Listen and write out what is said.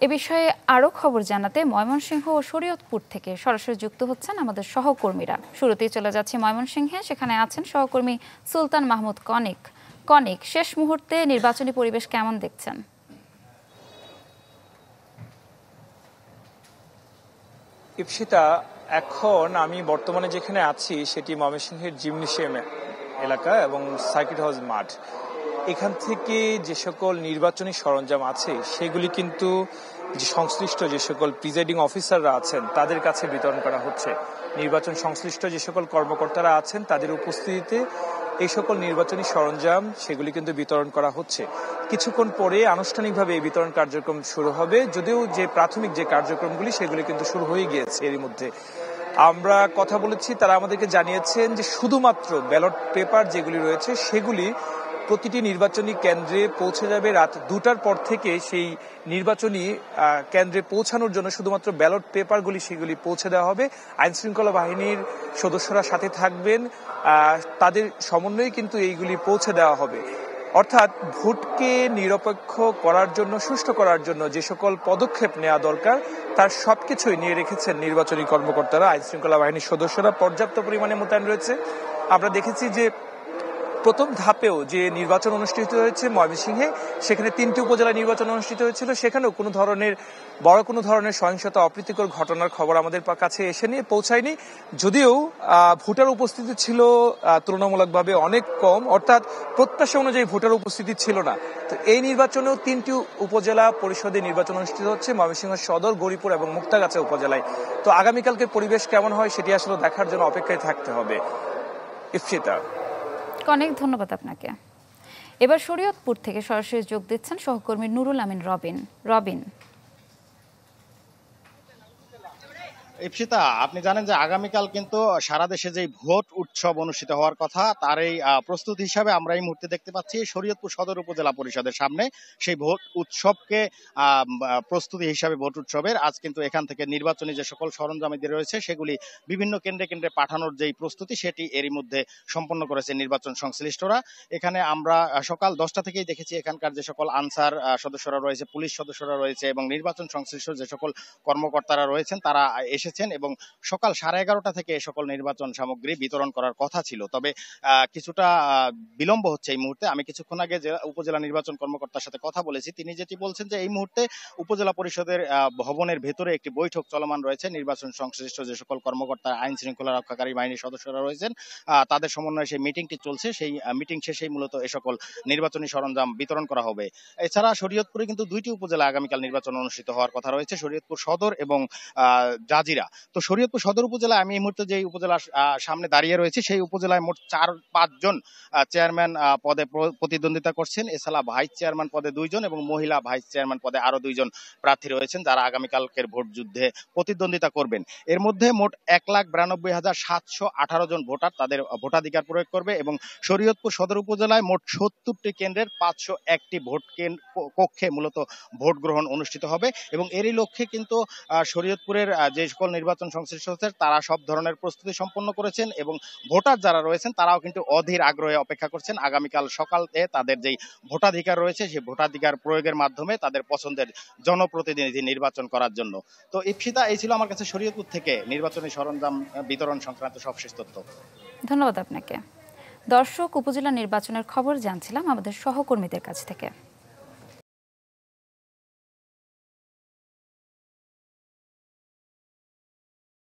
এ বিষয়ে আরও খবর জানাতে ময়মনসিংহ ও শরীয়তপুর থেকে সরাসরি যুক্ত হচ্ছেন আমাদের সহকর্মীরা। শুরুতেই চলে যাচ্ছে ময়মনসিংহে, সেখানে আছেন সহকর্মী সুলতান মাহমুদ কনিক। কনিক, শেষ মুহূর্তে নির্বাচনী পরিবেশ কেমন দেখছেন? ইপসিতা, এখন আমি বর্তমানে যেখানে আছি সেটি ময়মনসিংহের জিমনেশিয়াম এলাকা এবং সার্কিট হাউস মাঠ। এখান থেকে যে সকল নির্বাচনী সরঞ্জাম আছে সেগুলি কিন্তু সংশ্লিষ্ট যে সকল প্রিজাইডিং অফিসাররা আছেন তাদের কাছে বিতরণ করা হচ্ছে। নির্বাচন সংশ্লিষ্ট যে সকল কর্মকর্তারা আছেন তাদের উপস্থিতিতে এই সকল নির্বাচনী সরঞ্জাম সেগুলি কিন্তু বিতরণ করা হচ্ছে। কিছুক্ষণ পরে আনুষ্ঠানিকভাবে এই বিতরণ কার্যক্রম শুরু হবে, যদিও যে প্রাথমিক যে কার্যক্রমগুলি সেগুলি কিন্তু শুরু হয়ে গিয়েছে। এরই মধ্যে আমরা কথা বলেছি, তারা আমাদেরকে জানিয়েছেন যে শুধুমাত্র ব্যালট পেপার যেগুলি রয়েছে সেগুলি প্রতিটি নির্বাচনী কেন্দ্রে পৌঁছে যাবে রাত 2টার পর থেকে। সেই নির্বাচনী কেন্দ্রে পৌঁছানোর জন্য শুধুমাত্র ব্যালট পেপারগুলি সেগুলি পৌঁছে দেওয়া হবে। আইন শৃঙ্খলা বাহিনীর সদস্যরা সাথে থাকবেন, তাদের সমন্বয়ে কিন্তু এইগুলি পৌঁছে দেওয়া হবে। অর্থাৎ ভোটকে নিরপেক্ষ করার জন্য, সুষ্ঠু করার জন্য যে সকল পদক্ষেপ নেওয়া দরকার তার সবকিছুই নিয়ে রেখেছেন নির্বাচনী কর্মকর্তারা। আইন শৃঙ্খলা বাহিনীর সদস্যরা পর্যাপ্ত পরিমাণে মোতায়েন রয়েছে। আমরা দেখেছি যে প্রথম ধাপেও যে নির্বাচন অনুষ্ঠিত হয়েছে ময়মনসিংহে, সেখানে 3টি উপজেলা নির্বাচন অনুষ্ঠিত হয়েছিল, সেখানেও বড় কোনো ধরনের সহিংসতা, অপ্রীতিকর ঘটনার খবর আমাদের কাছে পৌঁছায়নি। যদিও ভোটার উপস্থিতি ছিল তুলনামূলকভাবে অনেক কম, অর্থাৎ প্রত্যাশা অনুযায়ী ভোটার উপস্থিতি ছিল না। তো এই নির্বাচনেও 3টি উপজেলা পরিষদে নির্বাচন অনুষ্ঠিত হচ্ছে, ময়মনসিংহ সদর, গৌরীপুর এবং মুক্তাগাছা উপজেলায়। তো আগামীকালকে পরিবেশ কেমন হয় সেটি আসলে দেখার জন্য অপেক্ষায় থাকতে হবে। ইফসিতা, অনেক ধন্যবাদ আপনাকে। এবার শরীয়তপুর থেকে সরাসরি যোগ দিচ্ছেন সহকর্মী নুরুল আমিন রবিন। ইপসিতা, আপনি জানেন যে আগামীকাল কিন্তু সারা দেশে যে ভোট উৎসব অনুষ্ঠিত হওয়ার কথা তার এই প্রস্তুতি হিসাবে আমরা এই মুহূর্তে দেখতে পাচ্ছি শরীয়তপুর সদর উপজেলা পরিষদের সামনে সেই ভোট উৎসবকে প্রস্তুতি হিসাবে ভোট উৎসবের আজ কিন্তু এখান থেকে নির্বাচনী যে সকল সরঞ্জামাদি রয়েছে সেগুলি বিভিন্ন কেন্দ্রে কেন্দ্রে পাঠানোর যেই প্রস্তুতি সেটি এরই মধ্যে সম্পন্ন করেছে নির্বাচন সংশ্লিষ্টরা। এখানে আমরা সকাল 10টা থেকেই দেখেছি এখানকার যে সকল আনসার সদস্যরা রয়েছে, পুলিশ সদস্যরা রয়েছে এবং নির্বাচন সংশ্লিষ্ট যে সকল কর্মকর্তারা রয়েছেন তারা এবং সকাল 11:30 থেকে এই সকল নির্বাচন সামগ্রী বিতরণ করার কথা ছিল। তবে কিছুটা বিলম্ব হচ্ছে এই মুহূর্তে। আমি কিছুক্ষণ আগে উপজেলা নির্বাচন কর্মকর্তার সাথে কথা বলেছি, তিনি যেটি বলছেন যে এই মুহূর্তে উপজেলা পরিষদের ভবনের ভেতরে একটি বৈঠক চলমান রয়েছে। নির্বাচন সংশ্লিষ্ট যে সকল কর্মকর্তা, আইন শৃঙ্খলা রক্ষাকারী বাহিনীর সদস্যরা রয়েছেন তাদের সমন্বয়ে সেই মিটিংটি চলছে। সেই মিটিং শেষেই মূলত এ সকল নির্বাচনী সরঞ্জাম বিতরণ করা হবে। এছাড়া শরীয়তপুরে কিন্তু 2টি উপজেলা আগামীকাল নির্বাচন অনুষ্ঠিত হওয়ার কথা রয়েছে, শরীয়তপুর সদর এবং জাজিরা। তো শরীয়তপুর সদর উপজেলায় আমি এই মুহূর্তে যে উপজেলার সামনে দাঁড়িয়ে রয়েছে সেই উপজেলায় মোট 4-5 জন চেয়ারম্যান পদে প্রতিদ্বন্দ্বিতা করছেন। এছাড়া ভাইস চেয়ারম্যান পদে 2 জন এবং মহিলা ভাইস চেয়ারম্যান পদে আরো 2 জন প্রার্থী রয়েছেন যারা আগামীকালকের ভোট যুদ্ধে প্রতিদ্বন্দ্বিতা করবেন। এর মধ্যে মোট 1,92,718 জন ভোটার তাদের ভোটাধিকার প্রয়োগ করবে এবং শরীয়তপুর সদর উপজেলায় মোট 70টি কেন্দ্রের 501টি ভোট কক্ষে মূলত ভোট গ্রহণ অনুষ্ঠিত হবে এবং এরই লক্ষ্যে কিন্তু শরীয়তপুরের যে সকল নির্বাচন সংশ্লিষ্ট হচ্ছে তারা সব ধরনের প্রস্তুতি সম্পন্ন করেছেন এবং ভোটার যারা রয়েছেন তারাও কিন্তু অধীর আগ্রহে অপেক্ষা করছেন আগামীকাল সকালে তাদের যেই ভোটাধিকার রয়েছে সেই ভোটাধিকার প্রয়োগের মাধ্যমে তাদের পছন্দের জনপ্রতিনিধি নির্বাচন করার জন্য। তো ইপসিতা, এই ছিল আমার কাছে শরীয়তপুর থেকে নির্বাচনী সরঞ্জাম বিতরণ সংক্রান্ত সবশেষ তথ্য। ধন্যবাদ আপনাকে। দর্শক, উপজেলা নির্বাচনের খবর জানছিলাম আমাদের সহকর্মীদের কাছ থেকে।